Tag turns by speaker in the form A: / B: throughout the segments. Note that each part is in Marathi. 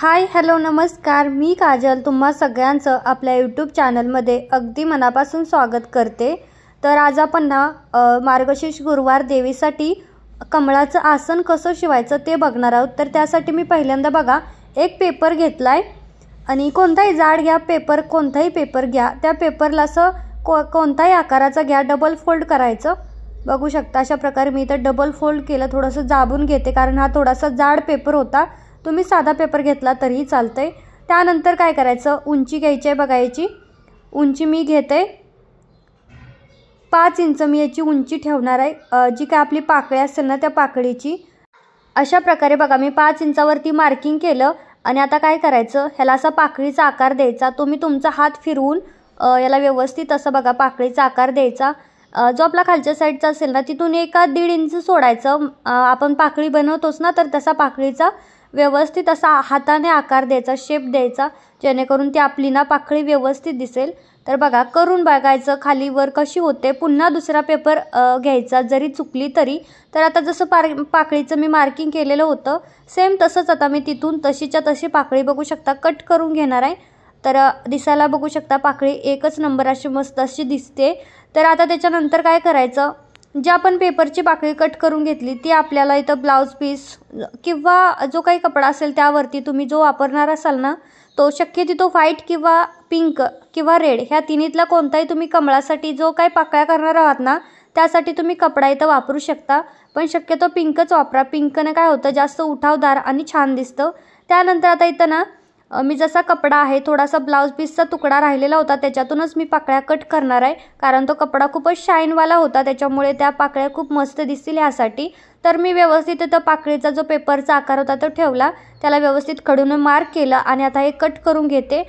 A: हाय हॅलो नमस्कार, मी काजल तुम्हा सगळ्यांचं आपल्या यूट्यूब चॅनलमध्ये अगदी मनापासून स्वागत करते। तर आज आपण ना मार्गशीर्ष गुरुवार देवीसाठी कमळाचं आसन कसं शिवायचं ते बघणार आहोत। तर त्यासाठी मी पहिल्यांदा बघा एक पेपर घेतलाय आणि कोणताही जाड घ्या पेपर, कोणताही पेपर घ्या, त्या पेपरला असं कोणताही आकाराचा घ्या, डबल फोल्ड करायचं। बघू शकता अशा प्रकारे मी इथं डबल फोल्ड केलं, थोडंसं दाबून घेते कारण हा थोडासा जाड पेपर होता। तुम्ही साधा पेपर घेतला तरीही चालतंय। त्यानंतर काय करायचं, उंची घ्यायची आहे बघायची। उंची मी घेते 5 इंच, मी याची उंची ठेवणार आहे। जी काय आपली पाकळी असेल ना त्या पाकळीची अशा प्रकारे बघा मी 5 इंचावरती मार्किंग केलं। आणि आता काय करायचं, ह्याला असा पाकळीचा आकार द्यायचा। तुम्ही तुमचा हात फिरवून याला व्यवस्थित असं बघा पाकळीचा आकार द्यायचा। जो आपला खालच्या साईडचा असेल ना तिथून 1-1.5 इंच सोडायचं। आपण पाकळी बनवतोच ना, तर तसा पाकळीचा व्यवस्थित असा हाताने आकार द्यायचा, शेप द्यायचा, जेणेकरून ती आपली ना पाकळी व्यवस्थित दिसेल। तर बघा करून बघायचं खाली वर कशी होते। पुन्हा दुसरा पेपर घ्यायचा जरी चुकली तरी। तर आता जसं पाकळीचं मी मार्किंग केलेलं होतं सेम तसंच आता मी तिथून तशीच्या तशी पाकळी बघू शकता कट करून घेणार आहे। तर दिसायला बघू शकता पाकळी एकच नंबर अशी मस्त अशी दिसते। तर आता त्याच्यानंतर काय करायचं, जे आपण पेपरची पाकळी कट करून घेतली ती आपल्याला इथं ब्लाउज पीस किंवा जो काही कपडा असेल त्यावरती तुम्ही जो वापरणार असाल ना तो शक्यतो तो व्हाईट किंवा पिंक किंवा रेड ह्या तिन्हीतला कोणताही तुम्ही कमळासाठी जो काही पाकळ्या करणार आहात ना त्यासाठी तुम्ही कपडा इथं वापरू शकता। पण शक्यतो पिंकच वापरा, पिंकने काय होतं जास्त उठावदार आणि छान दिसतं। त्यानंतर आता इथं ना मी जसा कपडा आहे थोडासा ब्लाउज पीसचा तुकडा राहिलेला होता त्याच्यातूनच मी पाकळ्या कट करणार आहे, कारण तो कपडा खूपच शाईनवाला होता त्याच्यामुळे त्या पाकळ्या खूप मस्त दिसतील ह्यासाठी। तर मी व्यवस्थित इथं पाकळीचा जो पेपरचा आकार होता तो ठेवला, त्याला व्यवस्थित खडून मार्क केलं आणि आता हे कट करून घेते।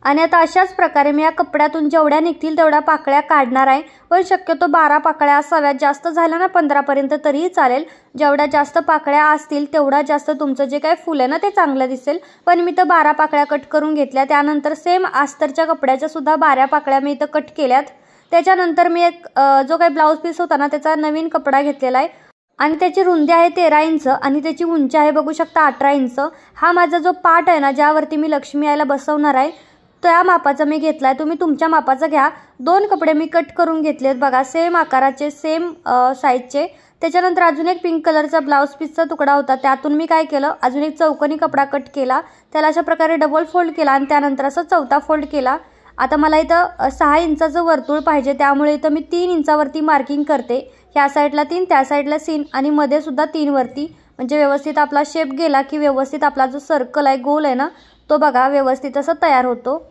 A: आणि आता अशाच प्रकारे मी या कपड्यातून जेवढ्या निघतील तेवढ्या पाकळ्या काढणार आहे। पण शक्यतो 12 पाकळ्या असाव्यात, जास्त झालं ना 15 पर्यंत तरीही चालेल। जेवढ्या जास्त पाकळ्या असतील तेवढा जास्त तुमचं जे काही फुल आहे ना ते चांगलं दिसेल। पण मी तर 12 पाकळ्या कट करून घेतल्या। त्यानंतर सेम अस्तरच्या कपड्याच्या सुद्धा 12 पाकळ्या मी इथं कट केल्यात। त्याच्यानंतर मी एक जो काही ब्लाउज पीस होता ना त्याचा नवीन कपडा घेतलेला आहे आणि त्याची रुंदी आहे 13 इंच आणि त्याची उंची आहे बघू शकता 18 इंच। हा माझा जो पार्ट आहे ना ज्यावरती मी लक्ष्मी आईला बसवणार आहे त्या मापाचा मी घेतलाय, तुम्ही तुमच्या मापाचा घ्या। 2 कपडे मी कट करून घेतलेत बघा सेम आकाराचे, सेम साईजचे। त्याच्यानंतर अजून एक पिंक कलरचा ब्लाउज पीसचा तुकडा होता, त्यातून मी काय केलं अजून एक चौकोनी कपडा कट केला, त्याला अशा प्रकारे डबल फोल्ड केला आणि त्यानंतर असं चौथा फोल्ड केला। आता मला इथं 6 इंचाचं वर्तुळ पाहिजे, त्यामुळे इथं मी 3 इंचावरती मार्किंग करते। ह्या साईडला 3, त्या साईडला 3 आणि मध्ये सुद्धा 3 वरती, म्हणजे व्यवस्थित आपला शेप गेला की व्यवस्थित आपला जो सर्कल आहे गोल आहे ना तो बघा व्यवस्थित असं तयार होतो।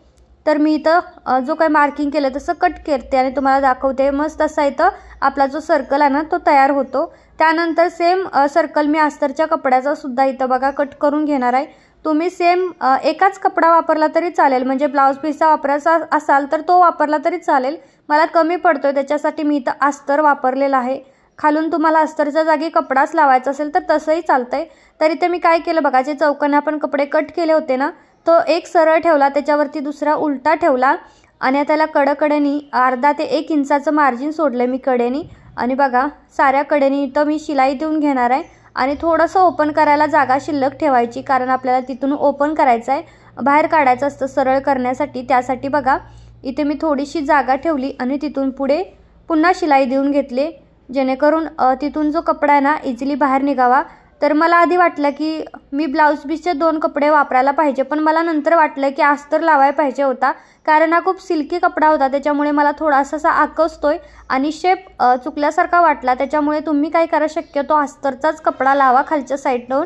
A: तर मी इथं जो काही मार्किंग केलं तसं कट करते आणि तुम्हाला दाखवते, मस्त असा इथं आपला जो सर्कल आहे ना तो तयार होतो। त्यानंतर सेम सर्कल मी अस्तरच्या कपड्याचा सुद्धा इथं बघा कट करून घेणार आहे। तुम्ही सेम एकाच कपडा वापरला तरी चालेल, म्हणजे ब्लाउज पीसचा वापरायचा असाल तर तो वापरला तरी चालेल। मला कमी पडतोय त्याच्यासाठी मी इथं अस्तर वापरलेला आहे। खालून तुम्हाला अस्तरच्या जागी कपडाच लावायचा असेल तर तसंही चालतंय। तर इथे मी काय केलं बघा, जे चौकोनी आपण कपडे कट केले होते ना तो एक सरळ ठेवला, त्याच्यावरती दुसरा उलटा ठेवला आणि त्याला कडेनी अर्धा ते 1 इंचाचं मार्जिन सोडलं मी कडेनी। आणि बघा साऱ्या कडेनी इथं मी शिलाई देऊन घेणार आहे आणि थोडंसं ओपन करायला जागा शिल्लक ठेवायची, कारण आपल्याला तिथून ओपन करायचं आहे, बाहेर काढायचं असतं सरळ करण्यासाठी। त्यासाठी बघा इथे मी थोडीशी जागा ठेवली आणि तिथून पुढे पुन्हा शिलाई देऊन घेतले, जेणेकरून तिथून जो कपडा आहे ना इझिली बाहेर निघावा। तर मला आधी वाटलं की मी ब्लाउज पीसचे 2 कपडे वापरायला पाहिजे, पण मला नंतर वाटलं की अस्तर लावायला पाहिजे होता, कारण हा खूप सिल्की कपडा होता त्याच्यामुळे मला थोडासा आकसतोय आणि शेप चुकल्यासारखा वाटला। त्याच्यामुळे तुम्ही काय करा, शक्यतो अस्तरचाच कपडा लावा खालच्या साईडनं।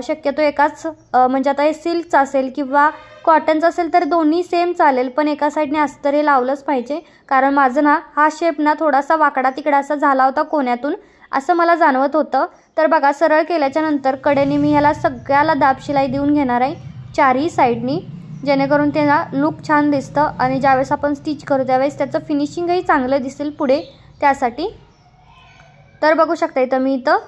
A: शक्यतो एकाच म्हणजे आता हे सिल्कचा असेल किंवा कॉटनचा असेल तर दोन्ही सेम चालेल, पण एका साईडने अस्तर हे लावलंच पाहिजे, कारण माझं ना हा शेप ना थोडासा वाकडा तिकडा असा झाला होता कोण्यातून, असं मला जाणवत होतं। तर बघा सरळ केल्याच्या नंतर कडेने मी ह्याला सगळ्याला दाब शिलाई देऊन घेणार आहे चारही साईडनी, जेणेकरून ते ना लुक छान दिसतं आणि ज्यावेळेस आपण स्टिच करू त्यावेळेस त्याचं फिनिशिंगही चांगलं दिसेल पुढे त्यासाठी। तर बघू शकता इथं मी इथं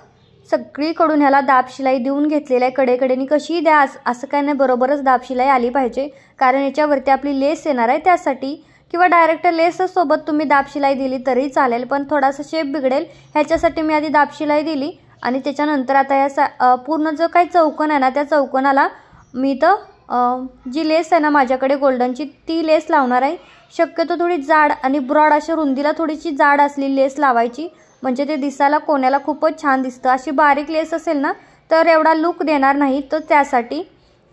A: सगळीकडून ह्याला दाब शिलाई देऊन घेतलेलं आहे, कडेकडेनी कशीही द्या असं काय नाही, बरोबरच दाब शिलाई आली पाहिजे, कारण याच्यावरती आपली लेस येणार आहे त्यासाठी, किंवा डायरेक्ट लेसच सोबत तुम्ही दाब शिलाई दिली तरी चालेल, पण थोडासा शेप बिघडेल ह्याच्यासाठी मी आधी दाब शिलाई दिली। आणि त्याच्यानंतर आता या पूर्ण जो काही चौकोन आहे ना त्या चौकोनाला मी तर जी लेस आहे ना माझ्याकडे गोल्डनची ती लेस लावणार आहे. शक्यतो थोडी जाड आणि ब्रॉड अशा रुंदीला थोडीशी जाड असलेली लेस लावायची, म्हणजे ते दिसायला कोणाला खूपच छान दिसतं. अशी बारीक लेस असेल ना तर एवढा लुक देणार नाही, तर त्यासाठी.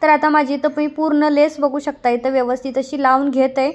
A: तर आता माझी इथं मी पूर्ण लेस बघू शकता इथं व्यवस्थित अशी लावून घेत आहे.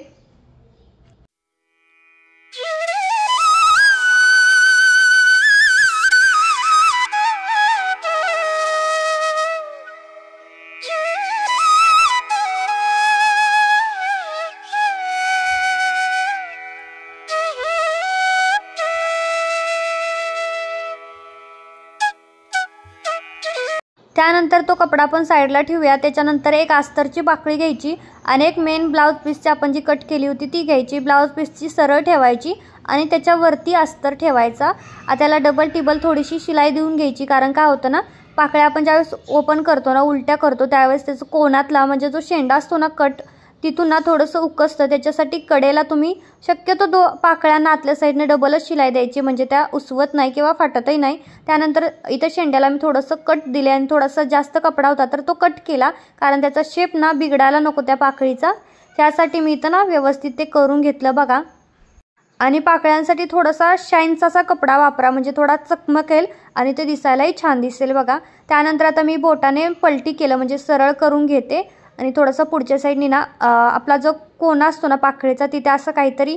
A: त्यानंतर तो कपडा पण साईडला ठेवूया. त्याच्यानंतर एक अस्तरची पाकळी घ्यायची आणि एक मेन ब्लाऊज पीसची आपण जी कट केली होती ती घ्यायची. ब्लाऊज पीसची सरळ ठेवायची आणि त्याच्यावरती अस्तर ठेवायचा. त्याला डबल टिबल थोडीशी शिलाई देऊन घ्यायची, कारण काय होतं ना, पाकळ्या आपण ज्यावेळेस ओपन करतो ना, उलट्या करतो, त्यावेळेस त्याचं कोणातला म्हणजे जो शेंडा असतो ना कट, तिथून ना थोडंसं उकसतं. त्याच्यासाठी कडेला तुम्ही शक्यतो पाकळ्यांना आतल्या साईडने डबलच शिलाई द्यायची, म्हणजे त्या उसवत नाही किंवा फाटतही नाही. त्यानंतर इथं शेंड्याला मी थोडंसं कट दिले आणि थोडासा जास्त कपडा होता तर तो कट केला, कारण त्याचा शेप ना बिघडायला नको त्या पाकळीचा. त्यासाठी मी इथं ना व्यवस्थित ते करून घेतलं बघा. आणि पाकळ्यांसाठी थोडासा शाईनचा असा कपडा वापरा, म्हणजे थोडा चकमकेल आणि ते दिसायलाही छान दिसेल बघा. त्यानंतर आता मी बोटाने पलटी केलं, म्हणजे सरळ करून घेते आणि थोडंसं पुढच्या साईडनी ना आपला जो कोना असतो ना पाकळीचा, तिथे असं काहीतरी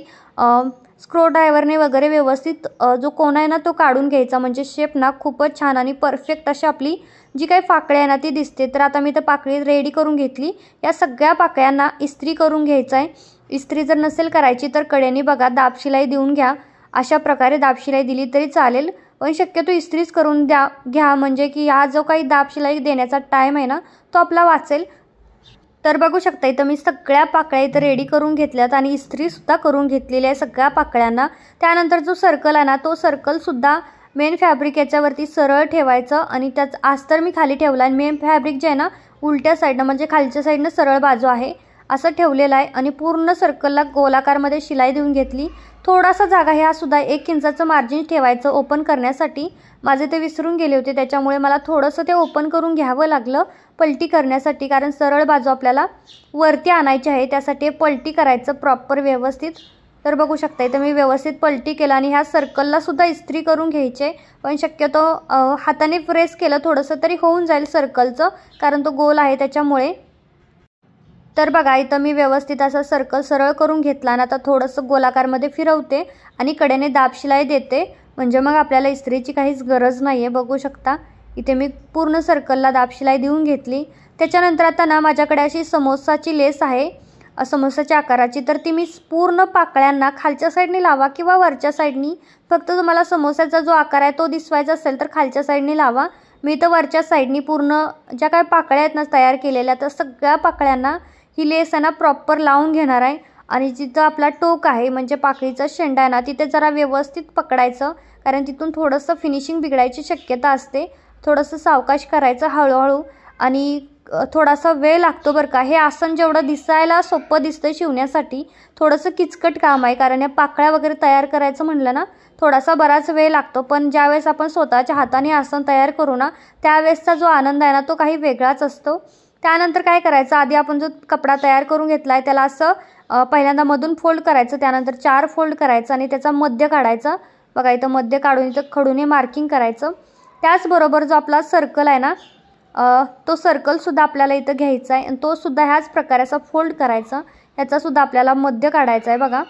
A: स्क्रू ड्रायव्हरने वगैरे व्यवस्थित जो कोना आहे ना तो काढून घ्यायचा, म्हणजे शेप ना खूपच छान आणि परफेक्ट अशी आपली जी काही पाकळी आहे ना ती दिसते. तर आता मी तर पाकळी रेडी करून घेतली. या सगळ्या पाकळ्यांना इस्त्री करून घ्यायचं आहे. इस्त्री जर नसेल करायची तर कडेने बघा दाबशिलाई देऊन घ्या. अशा प्रकारे दाबशिलाई दिली तरी चालेल, पण शक्यतो इस्त्रीच करून घ्या, म्हणजे की हा जो काही दाबशिलाई देण्याचा टाईम आहे ना तो आपला वाचेल. तर बघू शकता इथं मी सगळ्या पाकळ्या इथं रेडी करून घेतल्यात आणि इस्त्रीसुद्धा करून घेतलेली आहे सगळ्या पाकळ्यांना. त्यानंतर जो सर्कल आहे ना तो सर्कलसुद्धा मेन फॅब्रिक याच्यावरती सरळ ठेवायचं आणि त्याच अस्तर मी खाली ठेवला आणि मेन फॅब्रिक जे आहे ना उलट्या साईडनं, म्हणजे खालच्या साईडनं सरळ बाजू आहे असं ठेवलेलं आहे. आणि पूर्ण सर्कलला गोलाकारमध्ये शिलाई देऊन घेतली. थोडासा जागा ह्या सुद्धा 1 इंचाचं मार्जिन ठेवायचं ओपन करण्यासाठी. माझे ते विसरून गेले होते, त्याच्यामुळे मला थोडंसं ते ओपन करून घ्यावं लागलं पलटी करण्यासाठी, कारण सरळ बाजू आपल्याला वरती आणायची आहे, त्यासाठी पलटी करायचं प्रॉपर व्यवस्थित. तर बघू शकता इथं मी व्यवस्थित पलटी केलं आणि ह्या सर्कलला सुद्धा इस्त्री करून घ्यायचे, पण शक्यतो हाताने प्रेस केलं थोडंसं तरी होऊन जाईल सर्कलचं, कारण तो गोल आहे त्याच्यामुळे. तर बघा इथं मी व्यवस्थित असं सर्कल सरळ करून घेतला आणि आता थोडंसं गोलाकारमध्ये फिरवते आणि कडेने दाबशिलाई देते, म्हणजे मग आपल्याला इस्त्रीची काहीच गरज नाही आहे. बघू शकता इथे मी पूर्ण सर्कलला दाबशिलाई देऊन घेतली. त्याच्यानंतर आता ना माझ्याकडे अशी समोसाची लेस आहे, समोसाच्या आकाराची, तर ती मी पूर्ण पाकळ्यांना खालच्या साईडनी लावा किंवा वरच्या साईडनी. फक्त तुम्हाला समोसाचा जो आकार आहे तो दिसवायचा असेल तर खालच्या साईडनी लावा. मी तर वरच्या साईडनी पूर्ण ज्या काही पाकळ्या आहेत ना तयार केलेल्या, तर सगळ्या पाकळ्यांना ही लेस आहे ना प्रॉपर लावून घेणार आहे. आणि जिथं आपला टोक आहे म्हणजे पाकळीचा शेंडा आहे ना तिथे जरा व्यवस्थित पकडायचं, कारण तिथून थोडंसं फिनिशिंग बिघडायची शक्यता असते. थोडंसं सावकाश करायचं हळूहळू आणि थोडासा वेळ लागतो बरं का. हे आसन जेवढं दिसायला सोपं दिसतं शिवण्यासाठी, थोडंसं किचकट काम आहे, कारण या पाकळ्या वगैरे तयार करायचं म्हणलं ना थोडासा बराच वेळ लागतो. पण ज्यावेळेस आपण स्वतःच्या हाताने आसन तयार करू ना त्यावेळेसचा जो आनंद आहे ना तो काही वेगळाच असतो. त्यानंतर काय करायचं, आधी आपण जो कपडा तयार करून घेतला आहे त्याला असं पहिल्यांदा मधून फोल्ड करायचं, त्यानंतर 4 फोल्ड करायचं आणि त्याचा मध्य काढायचा. बघा इथं मध्य काढून इथं खडूने मार्किंग करायचं. त्याचबरोबर जो आपला सर्कल आहे ना तो सर्कलसुद्धा आपल्याला इथं घ्यायचा आहे आणि तोसुद्धा ह्याच प्रकारे असा फोल्ड करायचा. ह्याचासुद्धा आपल्याला मध्य काढायचा आहे. बघा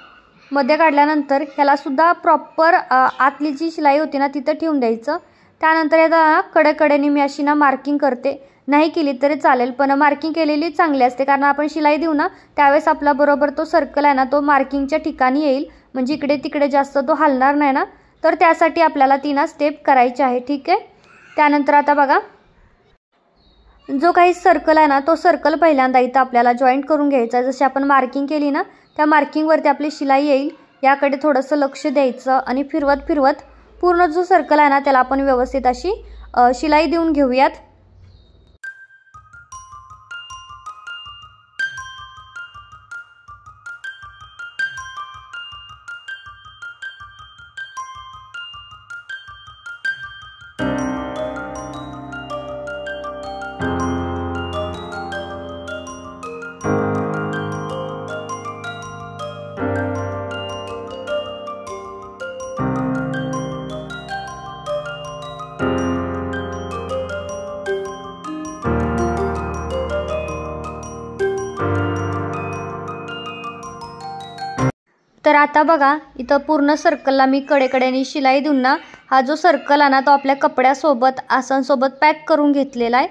A: मध्य काढल्यानंतर ह्यालासुद्धा प्रॉपर आतली जी शिलाई होती ना तिथं ठेवून द्यायचं. त्यानंतर याला कडेकडेने मी अशी ना मार्किंग करते, नाही केली तरी चालेल, पण मार्किंग केलेली चांगली असते, कारण आपण शिलाई देऊ ना त्यावेळेस आपला बरोबर तो सर्कल आहे ना तो मार्किंगच्या ठिकाणी येईल, म्हणजे इकडे तिकडे जास्त तो हलणार नाही ना. तर त्यासाठी आपल्याला 3 स्टेप करायचे आहे, ठीक आहे. त्यानंतर आता बघा जो काही सर्कल आहे ना तो सर्कल पहिल्यांदा इथं आपल्याला जॉईंट करून घ्यायचा. जशी आपण मार्किंग केली ना त्या मार्किंगवरती आपली शिलाई येईल, याकडे थोडंसं लक्ष द्यायचं आणि फिरवत फिरवत पूर्ण जो सर्कल आहे ना त्याला आपण व्यवस्थित अशी शिलाई देऊन घेऊयात. तर आता बघा इथं पूर्ण सर्कलला मी कडेकडेने शिलाई देऊन ना हा जो सर्कल आहे ना तो आपल्या कपड्यासोबत आसनसोबत पॅक करून घेतलेला आहे।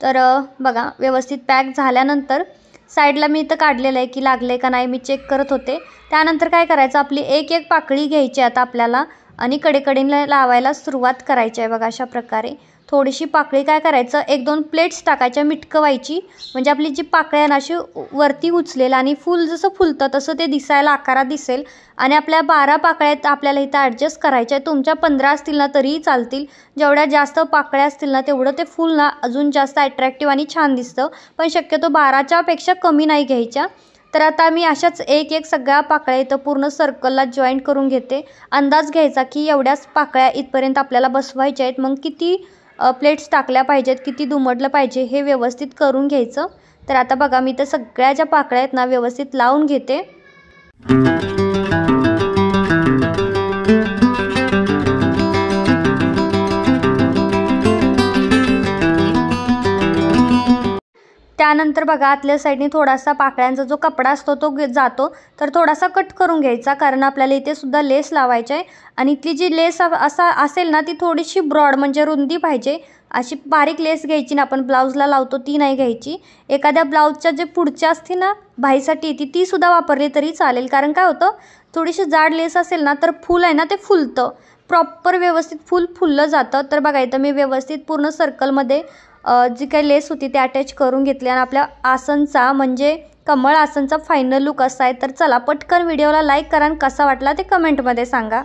A: तर बघा व्यवस्थित पॅक झाल्यानंतर साईडला मी इथं काढलेलं आहे की लागले का नाही मी चेक करत होते। त्यानंतर काय करायचं आपली एक एक पाकळी घ्यायची आता आपल्याला आणि कडेकडेने लावायला सुरुवात करायची आहे। बघा अशा प्रकारे थोडीशी पाकळी काय करायचं 1-2 प्लेट्स टाकायच्या मिटकवायची म्हणजे आपली जी पाकळी आहे ना अशी वरती उचलेल आणि फूल जसं फुलतं तसं ते दिसायला आकारात दिसेल। आणि आपल्या 12 पाकळ्यात आपल्याला इथं ॲडजस्ट करायच्या आहे। तुमच्या 15 असतील ना तरीही चालतील, जेवढ्या जास्त पाकळ्या असतील ना तेवढं ते फूल ना अजून जास्त अट्रॅक्टिव्ह आणि छान दिसतं, पण शक्यतो 12च्या पेक्षा कमी नाही घ्यायच्या। तर आता मी अशाच एक एक सगळ्या पाकळ्या इथं पूर्ण सर्कलला जॉईंट करून घेते। अंदाज घ्यायचा की एवढ्याच पाकळ्या इथपर्यंत आपल्याला बसवायच्या आहेत, मग किती प्लेट्स टाकल्या पाहिजेत, किती दुमडलं पाहिजे हे व्यवस्थित करून घ्यायचं। तर आता बघा मी तर सगळ्या ज्या पाकळ्या आहेत ना व्यवस्थित लावून घेते। त्यानंतर बघा आतल्या साईडने थोडासा पाकळ्यांचा जो कपडा असतो तो जातो, तर थोडासा कट करून घ्यायचा कारण आपल्याला इथे सुद्धा लेस लावायची आहे। आणि इथली जी लेस असेल ना ती थोडीशी ब्रॉड म्हणजे रुंदी पाहिजे, अशी बारीक लेस घ्यायची ना आपण ब्लाऊजला लावतो ती नाही घ्यायची। एखाद्या ब्लाऊजच्या जे पुढच्या असते ना बाहीसाठी ती सुद्धा वापरली तरी चालेल, कारण काय होतं थोडीशी जाड लेस असेल ना तर फूल आहे ना ते फुलतं प्रॉपर व्यवस्थित फूल फुललं जातं। तर बघा इथं मी व्यवस्थित पूर्ण सर्कलमध्ये जी काही लेस होती ते अटॅच करून घेतली आणि आपल्या आसनचा म्हणजे कमळ आसनचा फायनल लुक असा आहे। तर चला पटकन व्हिडिओला लाईक करा आणि कसा वाटला ते कमेंटमध्ये सांगा।